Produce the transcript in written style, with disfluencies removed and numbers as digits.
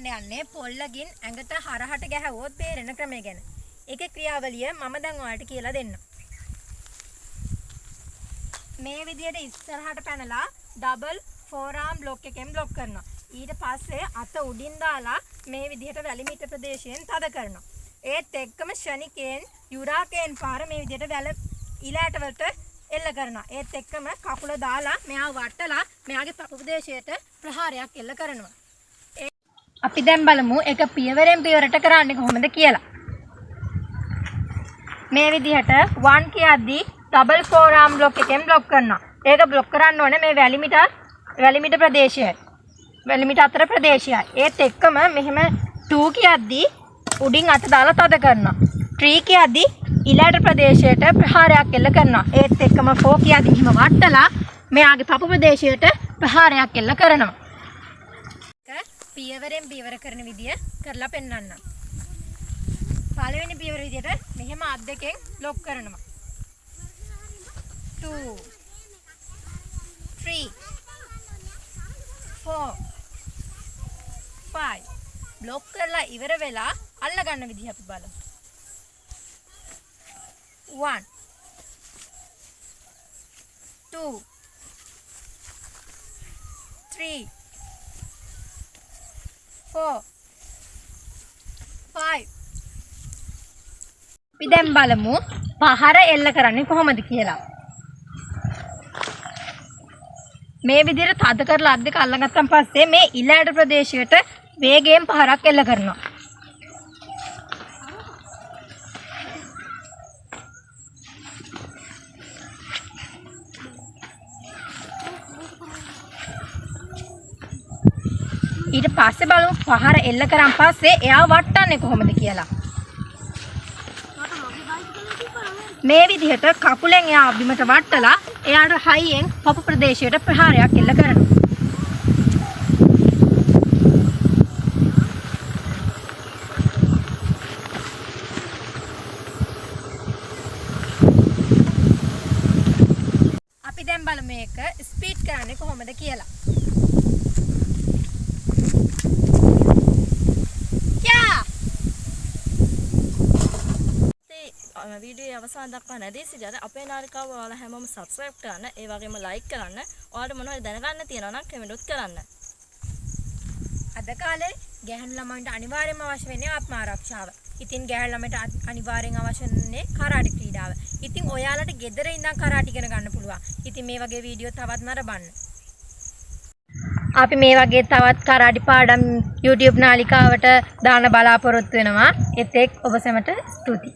කියන්න යන්නේ පොල්ලකින් ඇඟට හරහට ගැහුවොත් බේරෙන ක්‍රමය ගැන. ඒකේ ක්‍රියාවලිය මම දැන් ඔයාලට කියලා දෙන්නම්. මේ විදිහට ඉස්සරහට පැනලා ඩබල් ෆෝරාම් බ්ලොක් එකෙන් බ්ලොක් කරනවා. ඊට පස්සේ අත උඩින් දාලා මේ විදිහට වැලිමිට ප්‍රදේශයෙන් තද කරනවා. ඒත් එක්කම ශනිකයෙන් යුරාකයෙන් පාර මේ විදිහට වැල ඉලෑට වලට එල්ල කරනවා. ඒත් එක්කම කකුල දාලා මෙයා වටලා මෙයාගේ පපු ප්‍රදේශයට ප්‍රහාරයක් එල්ල කරනවා. අපි දැන් බලමු ඒක පියවරෙන් පියවරට කරන්නේ කොහොමද කියලා. මේ විදිහට 1 කියද්දි ඩබල් ෆෝරාම් බ්ලොක් එකෙන් බ්ලොක් කරනවා. ඒක බ්ලොක් කරන්න ඕනේ මේ වැලිමිට ප්‍රදේශය. වැලිමිට අතර ප්‍රදේශයයි. ඒත් එක්කම මෙහෙම 2 කියද්දි උඩින් අත දාලා තද කරනවා. 3 කියද්දි ඉලෑට ප්‍රදේශයට ප්‍රහාරයක් එල්ල කරනවා. ඒත් එක්කම 4 කියද්දි මෙහෙම වටලා මෙයාගේ පපු ප්‍රදේශයට ප්‍රහාරයක් එල්ල කරනවා. පියවරෙන් පියවර කරන විදිය කරලා පෙන්නන්න. පළවෙනි පියවර විදියට මෙහෙම අත් දෙකෙන් ලොක් කරනවා. 2 3 4 5 බ්ලොක් කරලා ඉවර වෙලා අල්ල ගන්න විදිහ අපි බලමු. 1 2 3 4 5 අපි දැන් බලමු පහර එල්ල කරන්නේ කොහොමද කියලා. මේ විදිහට තද කරලා අත් දෙක අල්ලගත්තන් පස්සේ මේ ඉලෑට ප්‍රදේශයට වේගයෙන් පහරක් එල්ල කරනවා. ඊට පස්සේ බලමු පහර එල්ල කරන් පස්සේ එයා වට්ටන්නේ කොහොමද කියලා. මේ විදිහට කකුලෙන් එයා බිමට වට්ටලා එයාට හයියෙන් පපු ප්‍රදේශයට ප්‍රහාරයක් එල්ල කරනවා. අපි දැන් බලමු මේක ස්පීඩ් කරන්නේ කොහොමද කියලා. වීඩියෝ අවසන් දක්වා නැදී සිටියට අපේ නාලිකාව ඔයාලා හැමෝම සබ්ස්ක්‍රයිබ් කරන්න, ඒ වගේම ලයික් කරන්න, ඔයාලට මොනවා හරි දැනගන්න තියෙනවා නම් කමෙන්ට් කරන්න. අද කාලේ ගැහැණු ළමයින්ට අනිවාර්යයෙන්ම අවශ්‍ය වෙන්නේ ආත්ම ආරක්ෂාව. ඉතින් ගැහැණු ළමයින්ට අනිවාර්යෙන් අවශ්‍ය වෙන්නේ කරාටි ක්‍රීඩාව. ඉතින් ඔයාලට ගෙදර ඉඳන් කරාටි ඉගෙන ගන්න පුළුවන්. ඉතින් මේ වගේ වීඩියෝ තවත් නරඹන්න. අපි මේ වගේ තවත් කරාටි පාඩම් YouTube නාලිකාවට දාන්න බලාපොරොත්තු වෙනවා. ඒත් එක් ඔබ සැමට ස්තුතියි.